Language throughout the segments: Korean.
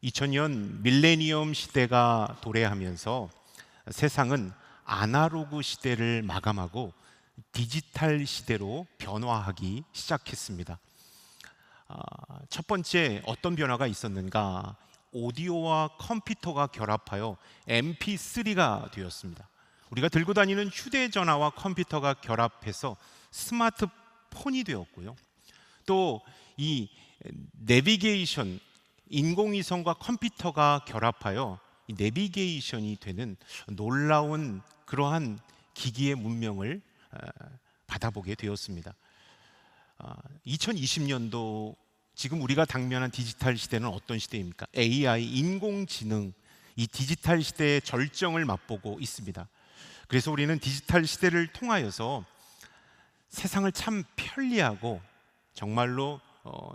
2000년 밀레니엄 시대가 도래하면서 세상은 아날로그 시대를 마감하고 디지털 시대로 변화하기 시작했습니다. 첫 번째 어떤 변화가 있었는가? 오디오와 컴퓨터가 결합하여 MP3가 되었습니다. 우리가 들고 다니는 휴대전화와 컴퓨터가 결합해서 스마트폰이 되었고요. 또 이 내비게이션, 인공위성과 컴퓨터가 결합하여 이 내비게이션이 되는 놀라운 그러한 기기의 문명을 받아보게 되었습니다. 2020년도 지금 우리가 당면한 디지털 시대는 어떤 시대입니까? AI, 인공지능, 이 디지털 시대의 절정을 맛보고 있습니다. 그래서 우리는 디지털 시대를 통하여서 세상을 참 편리하고 정말로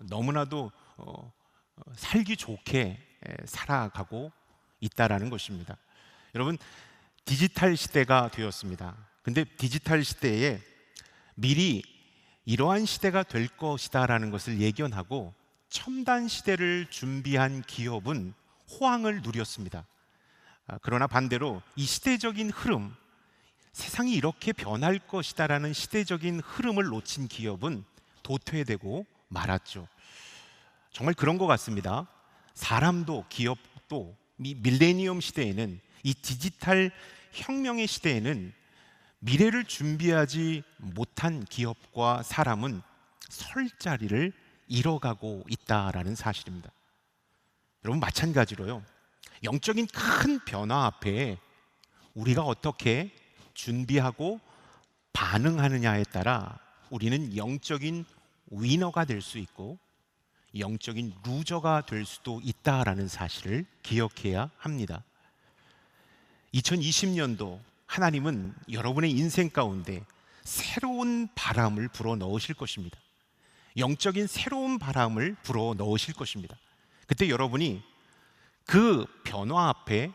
너무나도 살기 좋게 살아가고 있다라는 것입니다. 여러분, 디지털 시대가 되었습니다. 근데 디지털 시대에 미리 이러한 시대가 될 것이다라는 것을 예견하고 첨단 시대를 준비한 기업은 호황을 누렸습니다. 그러나 반대로 이 시대적인 흐름, 세상이 이렇게 변할 것이다라는 시대적인 흐름을 놓친 기업은 도태되고 말았죠. 정말 그런 것 같습니다. 사람도 기업도 밀레니엄 시대에는, 이 디지털 혁명의 시대에는 미래를 준비하지 못한 기업과 사람은 설 자리를 잃어가고 있다라는 사실입니다. 여러분, 마찬가지로요, 영적인 큰 변화 앞에 우리가 어떻게 준비하고 반응하느냐에 따라 우리는 영적인 위너가 될 수 있고 영적인 루저가 될 수도 있다라는 사실을 기억해야 합니다. 2020년도 하나님은 여러분의 인생 가운데 새로운 바람을 불어 넣으실 것입니다. 영적인 새로운 바람을 불어 넣으실 것입니다. 그때 여러분이 그 변화 앞에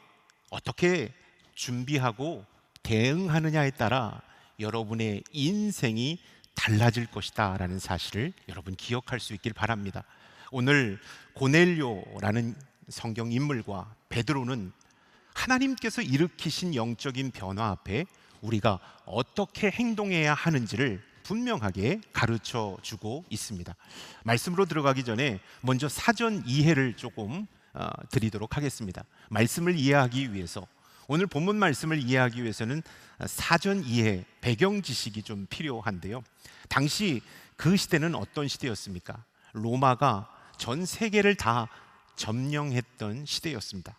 어떻게 준비하고 대응하느냐에 따라 여러분의 인생이 달라질 것이다 라는 사실을 여러분 기억할 수 있길 바랍니다. 오늘 고넬료라는 성경 인물과 베드로는 하나님께서 일으키신 영적인 변화 앞에 우리가 어떻게 행동해야 하는지를 분명하게 가르쳐 주고 있습니다. 말씀으로 들어가기 전에 먼저 사전 이해를 조금 드리도록 하겠습니다. 말씀을 이해하기 위해서, 오늘 본문 말씀을 이해하기 위해서는 사전 이해, 배경 지식이 좀 필요한데요. 당시 그 시대는 어떤 시대였습니까? 로마가 전 세계를 다 점령했던 시대였습니다.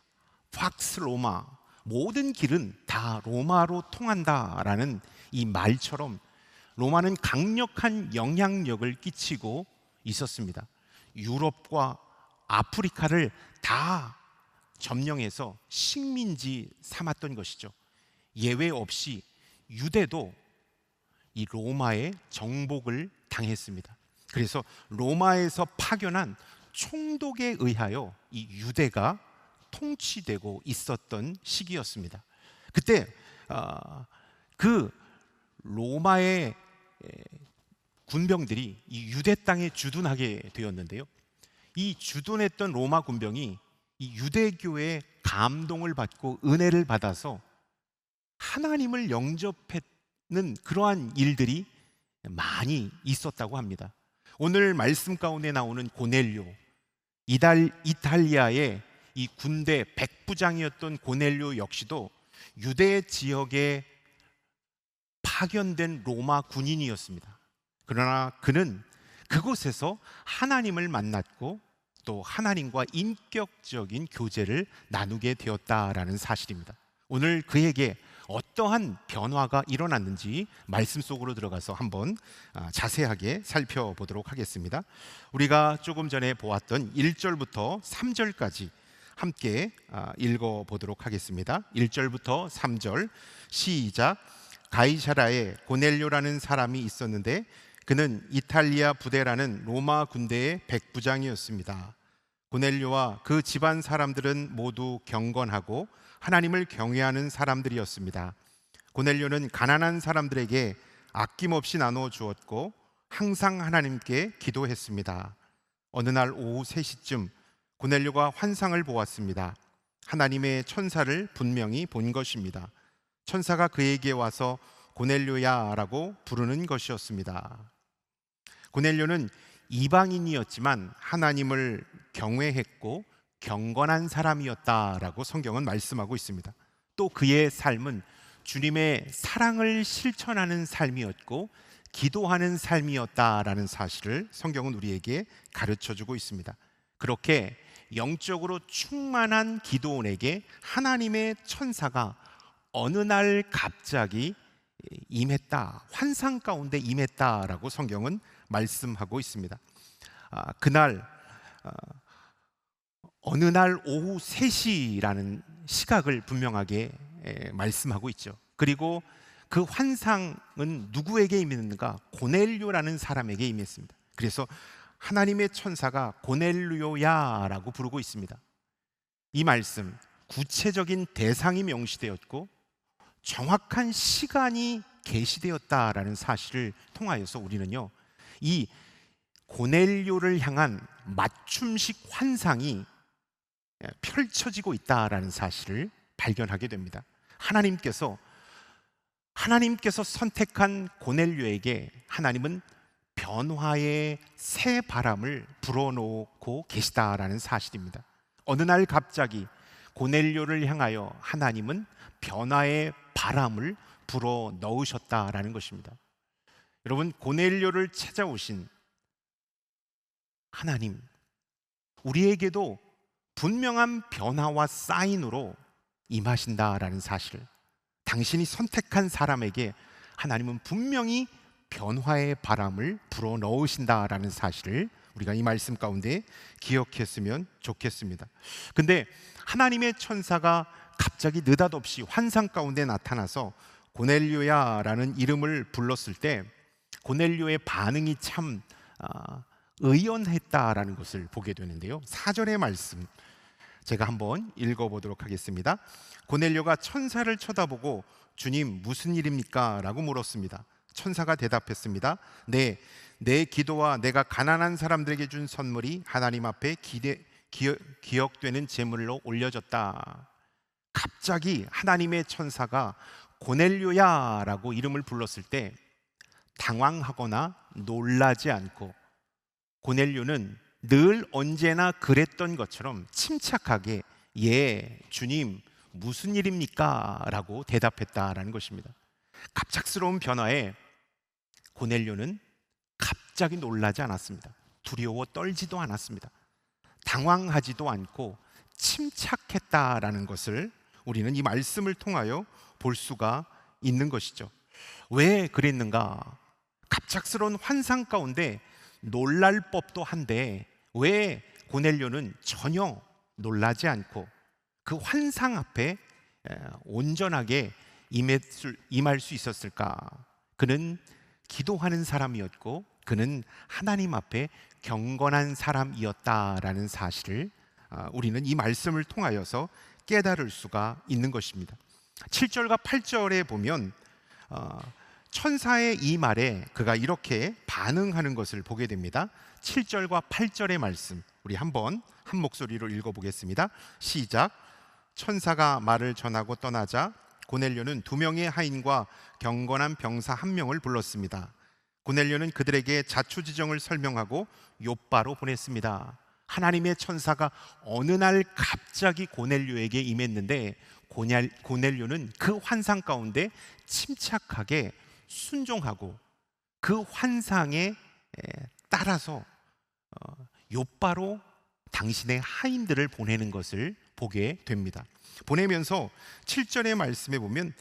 팍스 로마, 모든 길은 다 로마로 통한다라는 이 말처럼 로마는 강력한 영향력을 끼치고 있었습니다. 유럽과 아프리카를 다 점령해서 식민지 삼았던 것이죠. 예외 없이 유대도 이 로마의 정복을 당했습니다. 그래서 로마에서 파견한 총독에 의하여 이 유대가 통치되고 있었던 시기였습니다. 그때 그 로마의 군병들이 이 유대 땅에 주둔하게 되었는데요. 이 주둔했던 로마 군병이 이 유대교의 감동을 받고 은혜를 받아서 하나님을 영접했는 그러한 일들이 많이 있었다고 합니다. 오늘 말씀 가운데 나오는 고넬료, 이탈리아의 이 군대 백부장이었던 고넬료 역시도 유대 지역에 파견된 로마 군인이었습니다. 그러나 그는 그곳에서 하나님을 만났고 또 하나님과 인격적인 교제를 나누게 되었다라는 사실입니다. 오늘 그에게 어떠한 변화가 일어났는지 말씀 속으로 들어가서 한번 자세하게 살펴보도록 하겠습니다. 우리가 조금 전에 보았던 1절부터 3절까지 함께 읽어보도록 하겠습니다. 1절부터 3절 시작. 가이사라에 고넬료라는 사람이 있었는데 그는 이탈리아 부대라는 로마 군대의 백부장이었습니다. 고넬료와 그 집안 사람들은 모두 경건하고 하나님을 경외하는 사람들이었습니다. 고넬료는 가난한 사람들에게 아낌없이 나눠 주었고 항상 하나님께 기도했습니다. 어느 날 오후 3시쯤 고넬료가 환상을 보았습니다. 하나님의 천사를 분명히 본 것입니다. 천사가 그에게 와서 고넬료야라고 부르는 것이었습니다. 고넬료는 이방인이었지만 하나님을 경외했고 경건한 사람이었다라고 성경은 말씀하고 있습니다. 또 그의 삶은 주님의 사랑을 실천하는 삶이었고 기도하는 삶이었다라는 사실을 성경은 우리에게 가르쳐주고 있습니다. 그렇게 영적으로 충만한 기도원에게 하나님의 천사가 어느 날 갑자기 임했다, 환상 가운데 임했다라고 성경은 말씀하고 있습니다. 그날 어느 날 오후 3시라는 시각을 분명하게 말씀하고 있죠. 그리고 그 환상은 누구에게 임했는가? 고넬료라는 사람에게 임했습니다. 그래서 하나님의 천사가 고넬료야라고 부르고 있습니다. 이 말씀, 구체적인 대상이 명시되었고 정확한 시간이 계시되었다라는 사실을 통하여서 우리는요, 이 고넬료를 향한 맞춤식 환상이 펼쳐지고 있다라는 사실을 발견하게 됩니다. 하나님께서 선택한 고넬료에게 하나님은 변화의 새 바람을 불어넣고 계시다라는 사실입니다. 어느 날 갑자기 고넬료를 향하여 하나님은 변화의 바람을 불어 넣으셨다라는 것입니다. 여러분, 고넬료를 찾아오신 하나님, 우리에게도 분명한 변화와 사인으로 임하신다라는 사실, 당신이 선택한 사람에게 하나님은 분명히 변화의 바람을 불어 넣으신다라는 사실을 우리가 이 말씀 가운데 기억했으면 좋겠습니다. 근데 하나님의 천사가 갑자기 느닷없이 환상 가운데 나타나서 고넬료야라는 이름을 불렀을 때 고넬료의 반응이 참 의연했다라는 것을 보게 되는데요. 4절의 말씀 제가 한번 읽어보도록 하겠습니다. 고넬료가 천사를 쳐다보고 주님 무슨 일입니까? 라고 물었습니다. 천사가 대답했습니다. 네, 내 기도와 내가 가난한 사람들에게 준 선물이 하나님 앞에 기억되는 제물로 올려졌다. 갑자기 하나님의 천사가 고넬료야라고 이름을 불렀을 때 당황하거나 놀라지 않고 고넬료는 늘 언제나 그랬던 것처럼 침착하게 예, 주님 무슨 일입니까? 라고 대답했다라는 것입니다. 갑작스러운 변화에 고넬료는 갑자기 놀라지 않았습니다. 두려워 떨지도 않았습니다. 당황하지도 않고 침착했다라는 것을 우리는 이 말씀을 통하여 볼 수가 있는 것이죠. 왜 그랬는가? 갑작스러운 환상 가운데 놀랄 법도 한데 왜 고넬료는 전혀 놀라지 않고 그 환상 앞에 온전하게 임할 수 있었을까? 그는 기도하는 사람이었고 그는 하나님 앞에 경건한 사람이었다라는 사실을 우리는 이 말씀을 통하여서 깨달을 수가 있는 것입니다. 7절과 8절에 보면 천사의 이 말에 그가 이렇게 반응하는 것을 보게 됩니다. 7절과 8절의 말씀 우리 한번 한 목소리로 읽어보겠습니다. 시작. 천사가 말을 전하고 떠나자 고넬료는 2명의 하인과 경건한 병사 1명을 불렀습니다. 고넬료는 그들에게 자초지정을 설명하고 욥바로 보냈습니다. 하나님의 천사가 어느 날 갑자기 고넬료에게 임했는데 고넬료는 그 환상 가운데 침착하게 순종하고 그 환상에 따라서 욥바로 당신의 하인들을 보내는 것을 보게 됩니다. 보내면서 7절의 말씀에 보면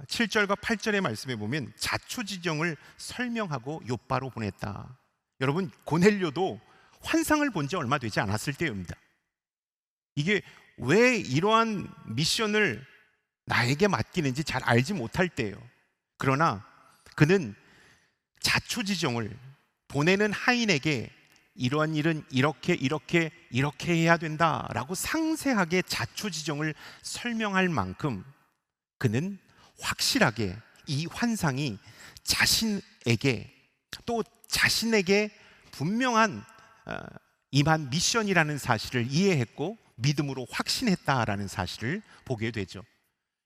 7절과 8절의 말씀에 보면 자초지정을 설명하고 욥바로 보냈다. 여러분, 고넬료도 환상을 본 지 얼마 되지 않았을 때입니다. 이게 왜 이러한 미션을 나에게 맡기는지 잘 알지 못할 때예요. 그러나 그는 자초지정을 보내는 하인에게 이러한 일은 이렇게 해야 된다라고 상세하게 자초지정을 설명할 만큼 그는 확실하게 이 환상이 자신에게 또 자신에게 분명한 임한 미션이라는 사실을 이해했고 믿음으로 확신했다라는 사실을 보게 되죠.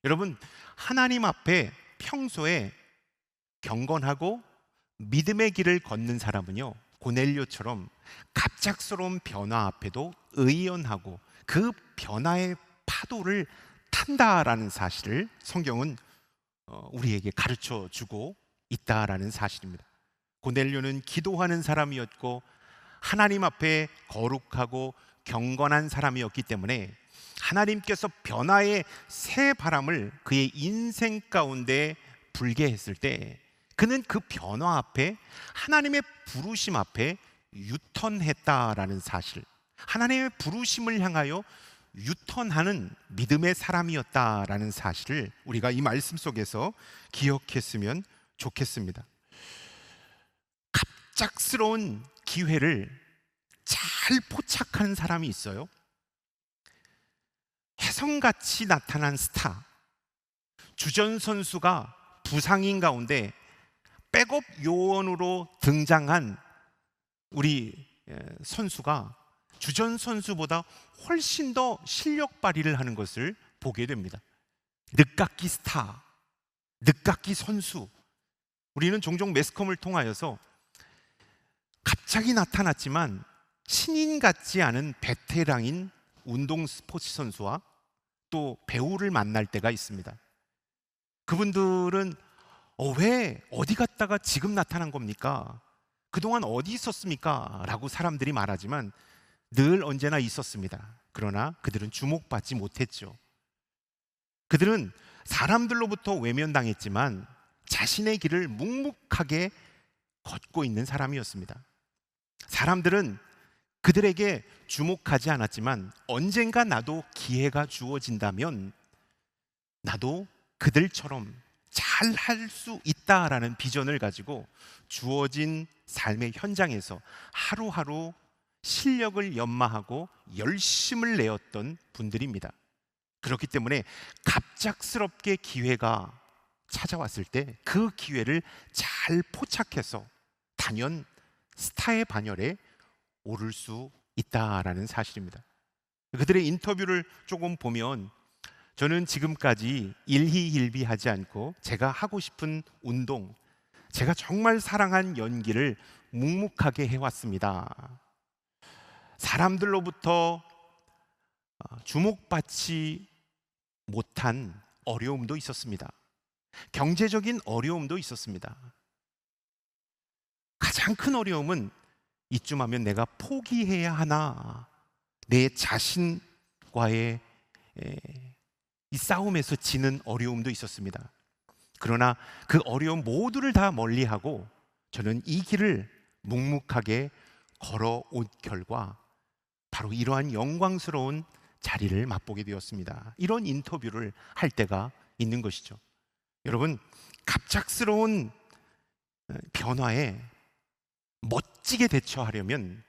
여러분, 하나님 앞에 평소에 경건하고 믿음의 길을 걷는 사람은요, 고넬료처럼 갑작스러운 변화 앞에도 의연하고 그 변화의 파도를 탄다라는 사실을 성경은 우리에게 가르쳐 주고 있다라는 사실입니다. 고넬료는 기도하는 사람이었고 하나님 앞에 거룩하고 경건한 사람이었기 때문에 하나님께서 변화의 새 바람을 그의 인생 가운데 불게 했을 때 그는 그 변화 앞에, 하나님의 부르심 앞에 유턴했다라는 사실, 하나님의 부르심을 향하여 유턴하는 믿음의 사람이었다라는 사실을 우리가 이 말씀 속에서 기억했으면 좋겠습니다. 갑작스러운 기회를 잘 포착하는 사람이 있어요. 혜성같이 나타난 스타, 주전 선수가 부상인 가운데 백업 요원으로 등장한 우리 선수가 주전 선수보다 훨씬 더 실력 발휘를 하는 것을 보게 됩니다. 늦깎이 스타, 늦깎이 선수. 우리는 종종 매스컴을 통하여서 갑자기 나타났지만 신인 같지 않은 베테랑인 운동 스포츠 선수와 또 배우를 만날 때가 있습니다. 그분들은 왜 어디 갔다가 지금 나타난 겁니까? 그동안 어디 있었습니까? 라고 사람들이 말하지만 늘 언제나 있었습니다. 그러나 그들은 주목받지 못했죠. 그들은 사람들로부터 외면당했지만 자신의 길을 묵묵하게 걷고 있는 사람이었습니다. 사람들은 그들에게 주목하지 않았지만 언젠가 나도 기회가 주어진다면 나도 그들처럼 잘 할 수 있다라는 비전을 가지고 주어진 삶의 현장에서 하루하루 실력을 연마하고 열심을 내었던 분들입니다. 그렇기 때문에 갑작스럽게 기회가 찾아왔을 때 그 기회를 잘 포착해서 단연 스타의 반열에 오를 수 있다라는 사실입니다. 그들의 인터뷰를 조금 보면 저는 지금까지 일희일비하지 않고 제가 하고 싶은 운동, 제가 정말 사랑한 연기를 묵묵하게 해왔습니다. 사람들로부터 주목받지 못한 어려움도 있었습니다. 경제적인 어려움도 있었습니다. 가장 큰 어려움은 이쯤 하면 내가 포기해야 하나, 내 자신과의 이 싸움에서 지는 어려움도 있었습니다. 그러나 그 어려움 모두를 다 멀리하고 저는 이 길을 묵묵하게 걸어온 결과 바로 이러한 영광스러운 자리를 맛보게 되었습니다. 이런 인터뷰를 할 때가 있는 것이죠. 여러분, 갑작스러운 변화에 멋지게 대처하려면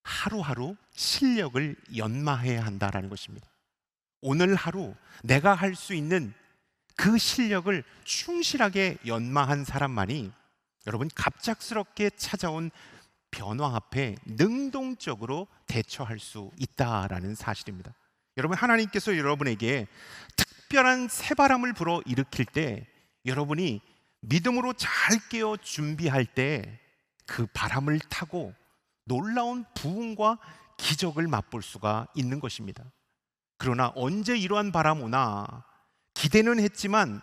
하루하루 실력을 연마해야 한다는 것입니다. 오늘 하루 내가 할 수 있는 그 실력을 충실하게 연마한 사람만이 여러분 갑작스럽게 찾아온 변화 앞에 능동적으로 대처할 수 있다라는 사실입니다. 여러분, 하나님께서 여러분에게 특별한 새바람을 불어 일으킬 때 여러분이 믿음으로 잘 깨어 준비할 때 그 바람을 타고 놀라운 부흥과 기적을 맛볼 수가 있는 것입니다. 그러나 언제 이러한 바람 오나 기대는 했지만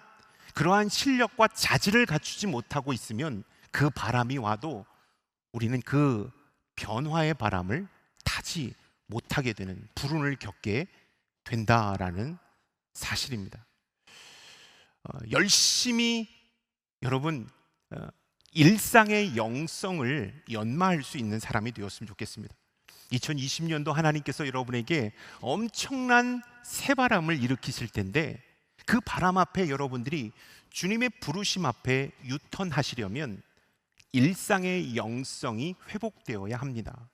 그러한 실력과 자질을 갖추지 못하고 있으면 그 바람이 와도 우리는 그 변화의 바람을 타지 못하게 되는 불운을 겪게 된다라는 사실입니다. 열심히 여러분 일상의 영성을 연마할 수 있는 사람이 되었으면 좋겠습니다. 2020년도 하나님께서 여러분에게 엄청난 새바람을 일으키실 텐데 그 바람 앞에 여러분들이 주님의 부르심 앞에 유턴하시려면 일상의 영성이 회복되어야 합니다.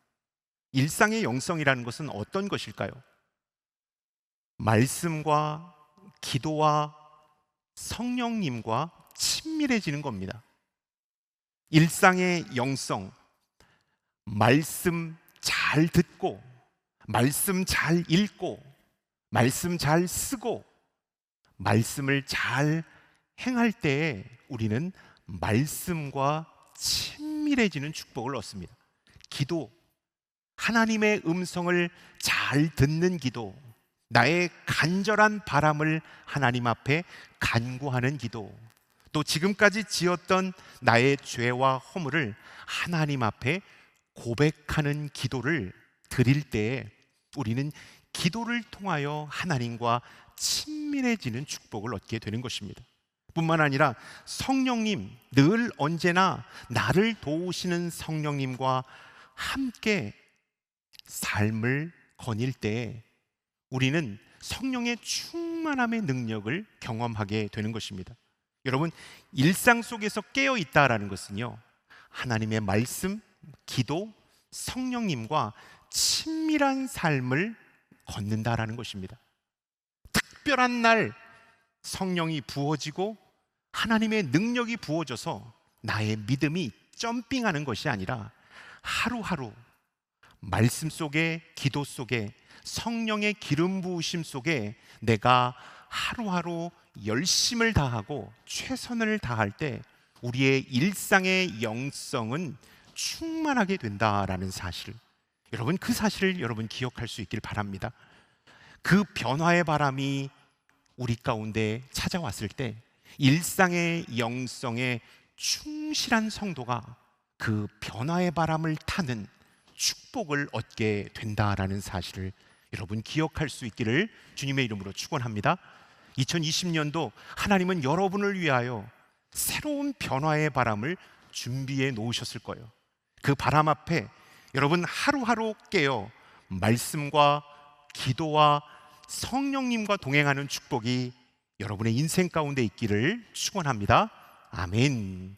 일상의 영성이라는 것은 어떤 것일까요? 말씀과 기도와 성령님과 친밀해지는 겁니다. 일상의 영성, 말씀 잘 듣고, 말씀 잘 읽고, 말씀 잘 쓰고, 말씀을 잘 행할 때에 우리는 말씀과 친밀해지는 축복을 얻습니다. 기도, 하나님의 음성을 잘 듣는 기도, 나의 간절한 바람을 하나님 앞에 간구하는 기도, 또 지금까지 지었던 나의 죄와 허물을 하나님 앞에 고백하는 기도를 드릴 때에 우리는 기도를 통하여 하나님과 친밀해지는 축복을 얻게 되는 것입니다. 뿐만 아니라 성령님, 늘 언제나 나를 도우시는 성령님과 함께 삶을 거닐 때에 우리는 성령의 충만함의 능력을 경험하게 되는 것입니다. 여러분, 일상 속에서 깨어 있다라는 것은요, 하나님의 말씀, 기도, 성령님과 친밀한 삶을 걷는다라는 것입니다. 특별한 날 성령이 부어지고 하나님의 능력이 부어져서 나의 믿음이 점핑하는 것이 아니라 하루하루 말씀 속에, 기도 속에, 성령의 기름 부으심 속에 내가 하루하루 열심을 다하고 최선을 다할 때 우리의 일상의 영성은 충만하게 된다라는 사실, 여러분, 그 사실을 여러분 기억할 수 있길 바랍니다. 그 변화의 바람이 우리 가운데 찾아왔을 때 일상의 영성에 충실한 성도가 그 변화의 바람을 타는 축복을 얻게 된다라는 사실을 여러분 기억할 수 있기를 주님의 이름으로 축원합니다. 2020년도 하나님은 여러분을 위하여 새로운 변화의 바람을 준비해 놓으셨을 거예요. 그 바람 앞에 여러분 하루하루 깨어 말씀과 기도와 성령님과 동행하는 축복이 여러분의 인생 가운데 있기를 축원합니다. 아멘.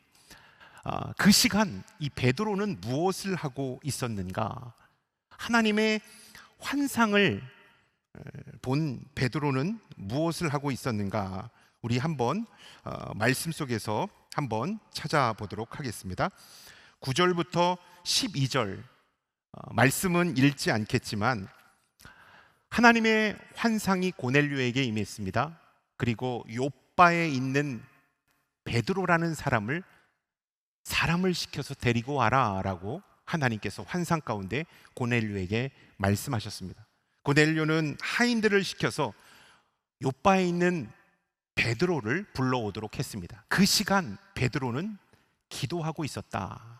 그 시간 이 베드로는 무엇을 하고 있었는가? 하나님의 환상을 본 베드로는 무엇을 하고 있었는가? 우리 한번 말씀 속에서 한번 찾아보도록 하겠습니다. 9절부터 12절 말씀은 읽지 않겠지만 하나님의 환상이 고넬료에게 임했습니다. 그리고 요빠에 있는 베드로라는 사람을 시켜서 데리고 와라라고 하나님께서 환상 가운데 고넬료에게 말씀하셨습니다. 고넬료는 하인들을 시켜서 요빠에 있는 베드로를 불러오도록 했습니다. 그 시간 베드로는 기도하고 있었다.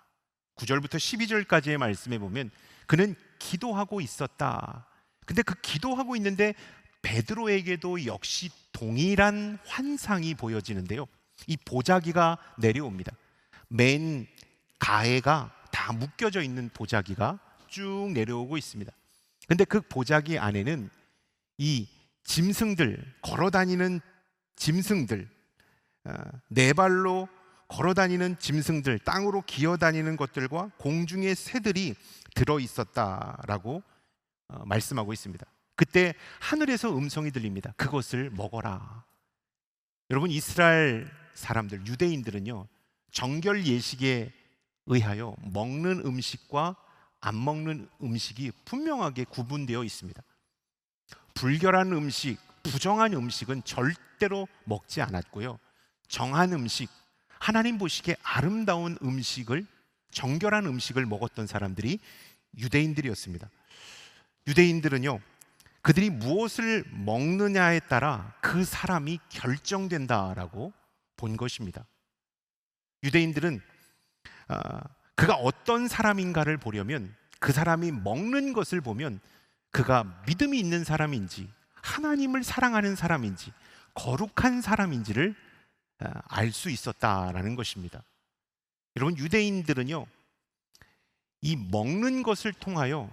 9절부터 12절까지의 말씀에 보면 그는 기도하고 있었다. 근데 그 기도하고 있는데 베드로에게도 역시 동일한 환상이 보여지는데요, 이 보자기가 내려옵니다. 맨 가해가 다 묶여져 있는 보자기가 쭉 내려오고 있습니다. 근데 그 보자기 안에는 이 짐승들, 걸어다니는 짐승들, 네 발로 걸어다니는 짐승들, 땅으로 기어다니는 것들과 공중의 새들이 들어있었다라고 말씀하고 있습니다. 그때 하늘에서 음성이 들립니다. 그것을 먹어라. 여러분, 이스라엘 사람들, 유대인들은요, 정결 예식에 의하여 먹는 음식과 안 먹는 음식이 분명하게 구분되어 있습니다. 불결한 음식, 부정한 음식은 절대로 먹지 않았고요, 정한 음식, 하나님 보시기에 아름다운 음식을, 정결한 음식을 먹었던 사람들이 유대인들이었습니다. 유대인들은요, 그들이 무엇을 먹느냐에 따라 그 사람이 결정된다라고 본 것입니다. 유대인들은 그가 어떤 사람인가를 보려면 그 사람이 먹는 것을 보면 그가 믿음이 있는 사람인지, 하나님을 사랑하는 사람인지, 거룩한 사람인지를 알 수 있었다라는 것입니다. 여러분, 유대인들은요, 이 먹는 것을 통하여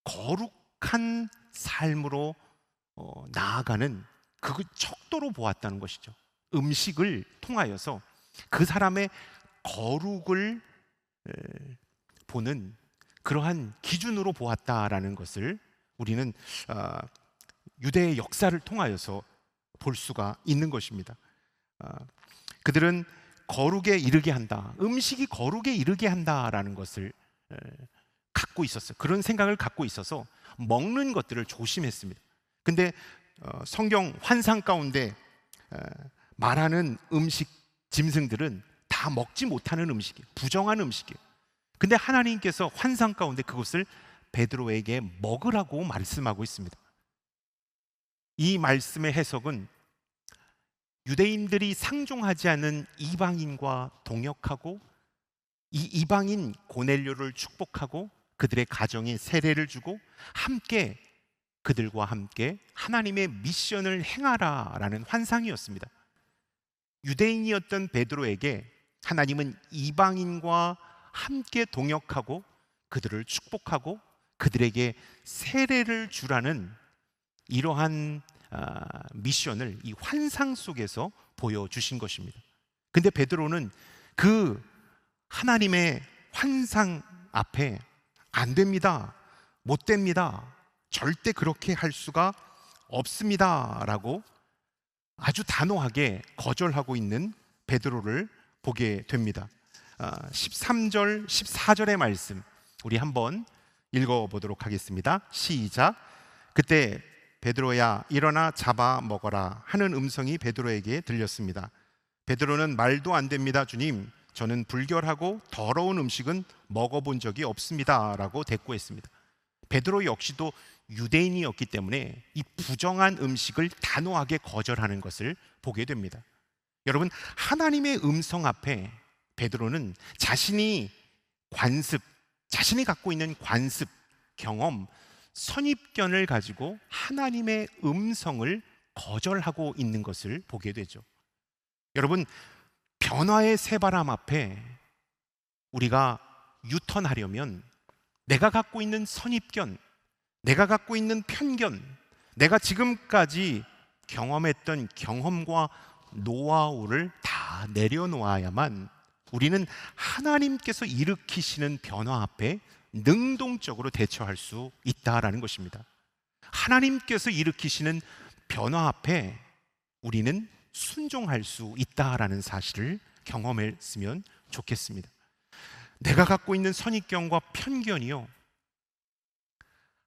거룩한 삶으로 나아가는 그 척도로 보았다는 것이죠. 음식을 통하여서 그 사람의 거룩을 보는 그러한 기준으로 보았다라는 것을 우리는 유대의 역사를 통하여서 볼 수가 있는 것입니다. 그들은 거룩에 이르게 한다, 음식이 거룩에 이르게 한다라는 것을 갖고 있었어요. 그런 생각을 갖고 있어서 먹는 것들을 조심했습니다. 근데 성경 환상 가운데 말하는 음식 짐승들은 다 먹지 못하는 음식이에요. 부정한 음식이에요. 근데 하나님께서 환상 가운데 그것을 베드로에게 먹으라고 말씀하고 있습니다. 이 말씀의 해석은 유대인들이 상종하지 않은 이방인과 동역하고 이 이방인 고넬료를 축복하고 그들의 가정에 세례를 주고 함께 그들과 함께 하나님의 미션을 행하라라는 환상이었습니다. 유대인이었던 베드로에게 하나님은 이방인과 함께 동역하고 그들을 축복하고 그들에게 세례를 주라는 이러한 미션을 이 환상 속에서 보여주신 것입니다. 근데 베드로는 그 하나님의 환상 앞에 안 됩니다, 못 됩니다, 절대 그렇게 할 수가 없습니다 라고 아주 단호하게 거절하고 있는 베드로를 보게 됩니다. 13절, 14절의 말씀 우리 한번 읽어보도록 하겠습니다. 시작. 그때 베드로야 일어나 잡아 먹어라 하는 음성이 베드로에게 들렸습니다. 베드로는 말도 안 됩니다 주님, 저는 불결하고 더러운 음식은 먹어본 적이 없습니다 라고 대꾸했습니다. 베드로 역시도 유대인이었기 때문에 이 부정한 음식을 단호하게 거절하는 것을 보게 됩니다. 여러분, 하나님의 음성 앞에 베드로는 자신이 갖고 있는 관습, 경험, 선입견을 가지고 하나님의 음성을 거절하고 있는 것을 보게 되죠. 여러분, 변화의 새바람 앞에 우리가 유턴하려면 내가 갖고 있는 선입견, 내가 갖고 있는 편견, 내가 지금까지 경험했던 경험과 노하우를 다 내려놓아야만 우리는 하나님께서 일으키시는 변화 앞에 능동적으로 대처할 수 있다라는 것입니다. 하나님께서 일으키시는 변화 앞에 우리는 순종할 수 있다라는 사실을 경험했으면 좋겠습니다. 내가 갖고 있는 선입견과 편견이요,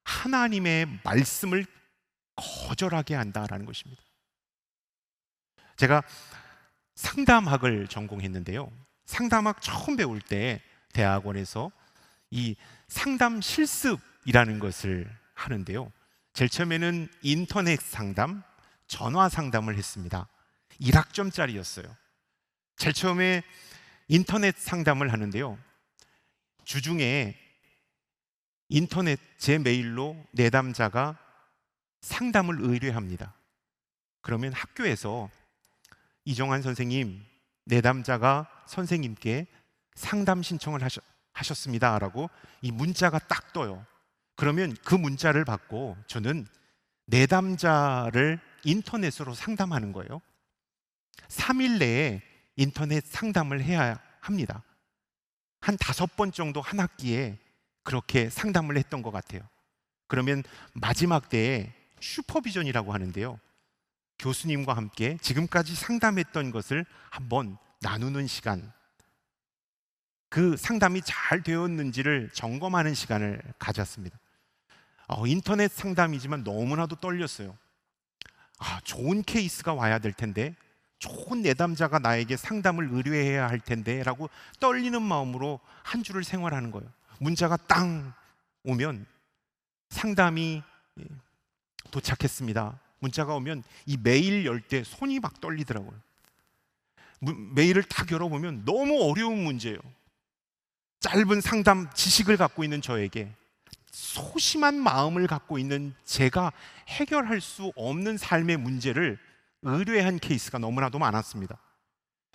하나님의 말씀을 거절하게 한다라는 것입니다. 제가 상담학을 전공했는데요, 상담학 처음 배울 때 대학원에서 이 상담 실습이라는 것을 하는데요, 제일 처음에는 인터넷 상담, 전화 상담을 했습니다. 1학점짜리였어요. 제일 처음에 인터넷 상담을 하는데요, 주중에 인터넷 제 메일로 내담자가 상담을 의뢰합니다. 그러면 학교에서 이정환 선생님, 내담자가 선생님께 상담 신청을 하셨습니다 라고 이 문자가 딱 떠요. 그러면 그 문자를 받고 저는 내담자를 인터넷으로 상담하는 거예요. 3일 내에 인터넷 상담을 해야 합니다. 한 5번 정도 한 학기에 그렇게 상담을 했던 것 같아요. 그러면 마지막 때에 슈퍼비전이라고 하는데요, 교수님과 함께 지금까지 상담했던 것을 한번 나누는 시간, 그 상담이 잘 되었는지를 점검하는 시간을 가졌습니다. 인터넷 상담이지만 너무나도 떨렸어요. 좋은 케이스가 와야 될 텐데, 좋은 내담자가 나에게 상담을 의뢰해야 할 텐데 라고 떨리는 마음으로 한 주를 생활하는 거예요. 문자가 땅 오면 상담이 도착했습니다. 문자가 오면 이 메일 열 때 손이 막 떨리더라고요. 메일을 딱 열어보면 너무 어려운 문제예요. 짧은 상담 지식을 갖고 있는 저에게 소심한 마음을 갖고 있는 제가 해결할 수 없는 삶의 문제를 의뢰한 케이스가 너무나도 많았습니다.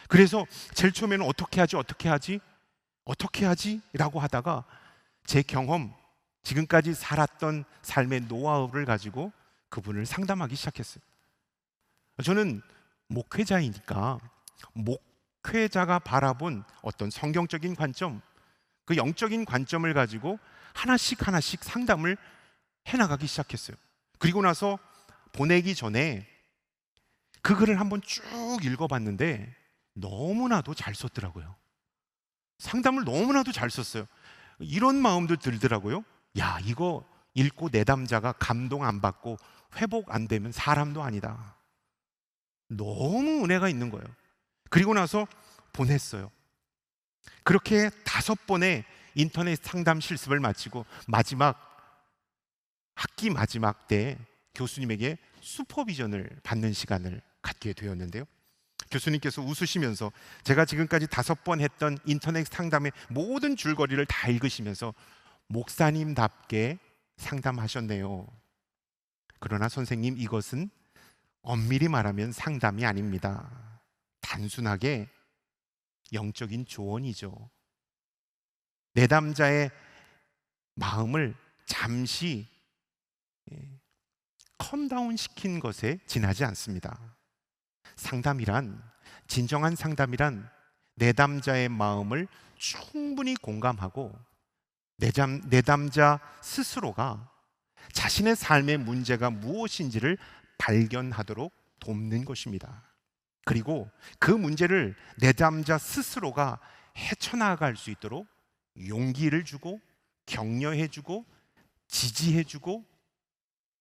그래서 제일 처음에는 어떻게 하지? 라고 하다가 제 경험, 지금까지 살았던 삶의 노하우를 가지고 그분을 상담하기 시작했어요. 저는 목회자이니까 목회자가 바라본 어떤 성경적인 관점, 그 영적인 관점을 가지고 하나씩 상담을 해나가기 시작했어요. 그리고 나서 보내기 전에 그 글을 한번 쭉 읽어봤는데 너무나도 잘 썼더라고요. 상담을 너무나도 잘 썼어요. 이런 마음도 들더라고요. 야, 이거 읽고 내담자가 감동 안 받고 회복 안 되면 사람도 아니다. 너무 은혜가 있는 거예요. 그리고 나서 보냈어요. 그렇게 5번의 인터넷 상담 실습을 마치고 학기 마지막 때 교수님에게 슈퍼비전을 받는 시간을 갖게 되었는데요. 교수님께서 웃으시면서 제가 지금까지 5번 했던 인터넷 상담의 모든 줄거리를 다 읽으시면서 목사님답게 상담하셨네요. 그러나 선생님, 이것은 엄밀히 말하면 상담이 아닙니다. 단순하게 영적인 조언이죠. 내담자의 마음을 잠시 컴다운 시킨 것에 지나지 않습니다. 진정한 상담이란 내담자의 마음을 충분히 공감하고 내담자 스스로가 자신의 삶의 문제가 무엇인지를 발견하도록 돕는 것입니다. 그리고 그 문제를 내담자 스스로가 헤쳐나갈 수 있도록 용기를 주고 격려해주고 지지해주고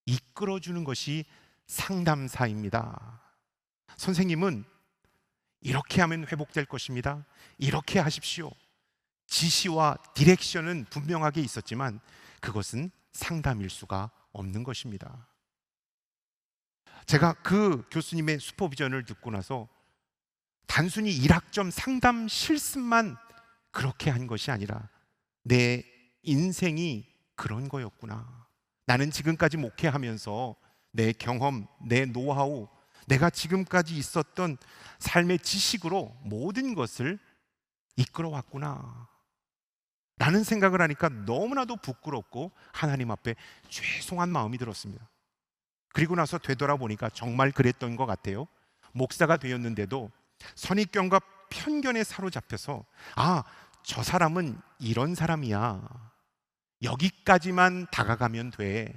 이끌어주는 것이 상담사입니다. 선생님은 이렇게 하면 회복될 것입니다. 이렇게 하십시오. 지시와 디렉션은 분명하게 있었지만 그것은 상담일 수가 없는 것입니다. 제가 그 교수님의 슈퍼비전을 듣고 나서 단순히 1학점 상담 실습만 그렇게 한 것이 아니라 내 인생이 그런 거였구나. 나는 지금까지 목회하면서 내 경험, 내 노하우, 내가 지금까지 있었던 삶의 지식으로 모든 것을 이끌어왔구나 라는 생각을 하니까 너무나도 부끄럽고 하나님 앞에 죄송한 마음이 들었습니다. 그리고 나서 되돌아보니까 정말 그랬던 것 같아요. 목사가 되었는데도 선입견과 편견에 사로잡혀서 저 사람은 이런 사람이야. 여기까지만 다가가면 돼.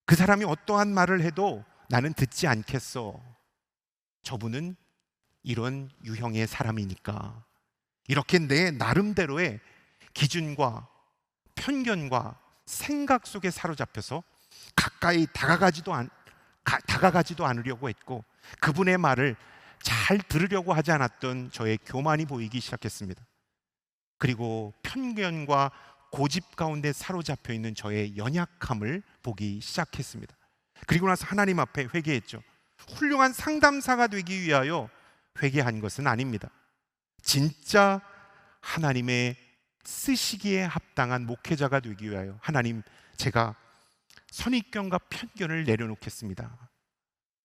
그 사람이 어떠한 말을 해도 나는 듣지 않겠어. 저분은 이런 유형의 사람이니까. 이렇게 내 나름대로의 기준과 편견과 생각 속에 사로잡혀서 가까이 다가가지도 않으려고 했고 그분의 말을 잘 들으려고 하지 않았던 저의 교만이 보이기 시작했습니다. 그리고 편견과 고집 가운데 사로잡혀 있는 저의 연약함을 보기 시작했습니다. 그리고 나서 하나님 앞에 회개했죠. 훌륭한 상담사가 되기 위하여 회개한 것은 아닙니다. 진짜 하나님의 쓰시기에 합당한 목회자가 되기 위하여 하나님, 제가 선입견과 편견을 내려놓겠습니다.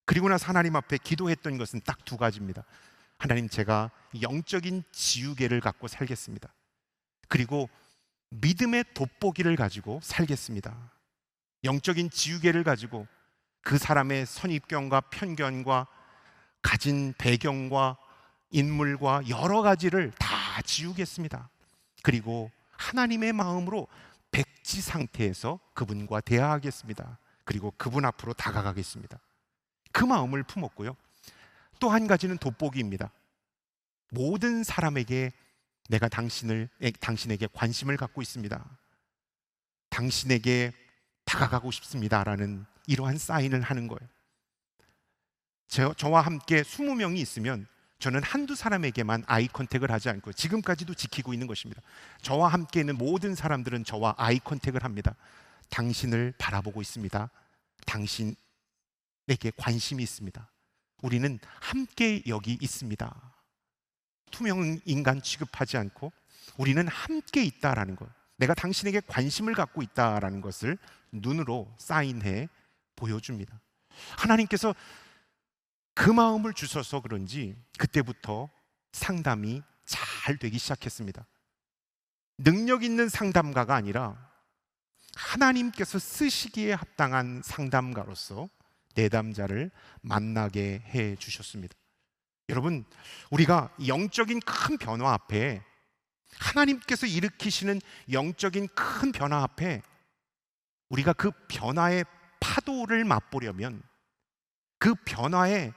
그리고 나서 하나님 앞에 기도했던 것은 딱 2가지입니다. 하나님, 제가 영적인 지우개를 갖고 살겠습니다. 그리고 믿음의 돋보기를 가지고 살겠습니다. 영적인 지우개를 가지고 그 사람의 선입견과 편견과 가진 배경과 인물과 여러 가지를 다 지우겠습니다. 그리고 하나님의 마음으로 백지 상태에서 그분과 대화하겠습니다. 그리고 그분 앞으로 다가가겠습니다. 그 마음을 품었고요. 또 한 가지는 돋보기입니다. 모든 사람에게 내가 당신에게 관심을 갖고 있습니다. 당신에게 다가가고 싶습니다라는 이러한 사인을 하는 거예요. 저와 함께 20명이 있으면 저는 한두 사람에게만 아이 컨택을 하지 않고 지금까지도 지키고 있는 것입니다. 저와 함께 있는 모든 사람들은 저와 아이 컨택을 합니다. 당신을 바라보고 있습니다. 당신에게 관심이 있습니다. 우리는 함께 여기 있습니다. 투명 인간 취급하지 않고 우리는 함께 있다라는 것, 내가 당신에게 관심을 갖고 있다라는 것을 눈으로 사인해 보여줍니다. 하나님께서 그 마음을 주셔서 그런지 그때부터 상담이 잘 되기 시작했습니다. 능력 있는 상담가가 아니라 하나님께서 쓰시기에 합당한 상담가로서 내담자를 만나게 해 주셨습니다. 여러분, 우리가 영적인 큰 변화 앞에, 하나님께서 일으키시는 영적인 큰 변화 앞에 우리가 그 변화의 파도를 맛보려면, 그 변화의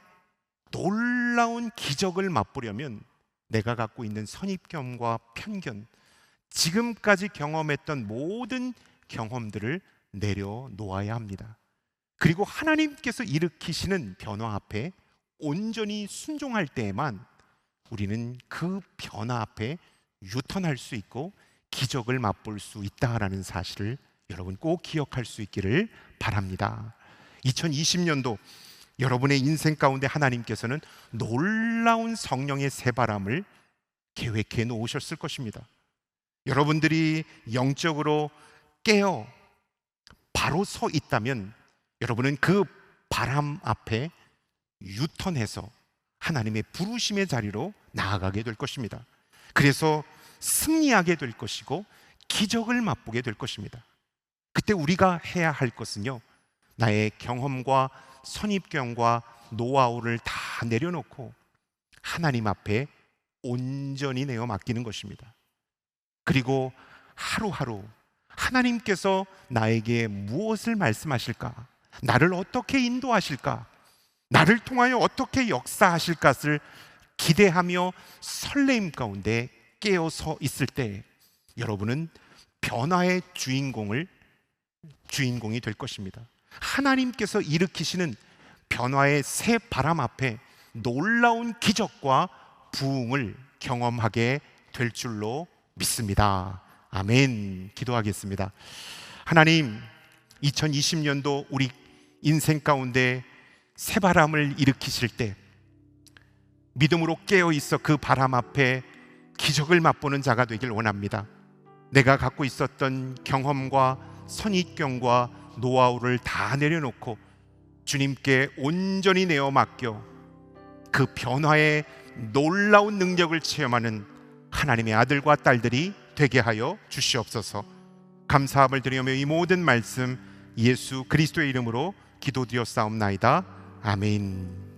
놀라운 기적을 맛보려면 내가 갖고 있는 선입견과 편견, 지금까지 경험했던 모든 경험들을 내려놓아야 합니다. 그리고 하나님께서 일으키시는 변화 앞에 온전히 순종할 때에만 우리는 그 변화 앞에 유턴할 수 있고 기적을 맛볼 수 있다라는 사실을 여러분 꼭 기억할 수 있기를 바랍니다. 2020년도 여러분의 인생 가운데 하나님께서는 놀라운 성령의 새바람을 계획해 놓으셨을 것입니다. 여러분들이 영적으로 깨어 바로 서 있다면 여러분은 그 바람 앞에 유턴해서 하나님의 부르심의 자리로 나아가게 될 것입니다. 그래서 승리하게 될 것이고 기적을 맛보게 될 것입니다. 그때 우리가 해야 할 것은요, 나의 경험과 선입견과 노하우를 다 내려놓고 하나님 앞에 온전히 내어 맡기는 것입니다. 그리고 하루하루 하나님께서 나에게 무엇을 말씀하실까, 나를 어떻게 인도하실까, 나를 통하여 어떻게 역사하실 것을 기대하며 설레임 가운데 깨어서 있을 때 여러분은 변화의 주인공이 될 것입니다. 하나님께서 일으키시는 변화의 새 바람 앞에 놀라운 기적과 부흥을 경험하게 될 줄로 믿습니다. 아멘. 기도하겠습니다. 하나님, 2020년도 우리 인생 가운데 새 바람을 일으키실 때 믿음으로 깨어 있어 그 바람 앞에 기적을 맛보는 자가 되길 원합니다. 내가 갖고 있었던 경험과 선입견과 노하우를 다 내려놓고 주님께 온전히 내어 맡겨 그 변화의 놀라운 능력을 체험하는 하나님의 아들과 딸들이 되게 하여 주시옵소서. 감사함을 드리며 이 모든 말씀 예수 그리스도의 이름으로 기도드렸사옵나이다. 아멘.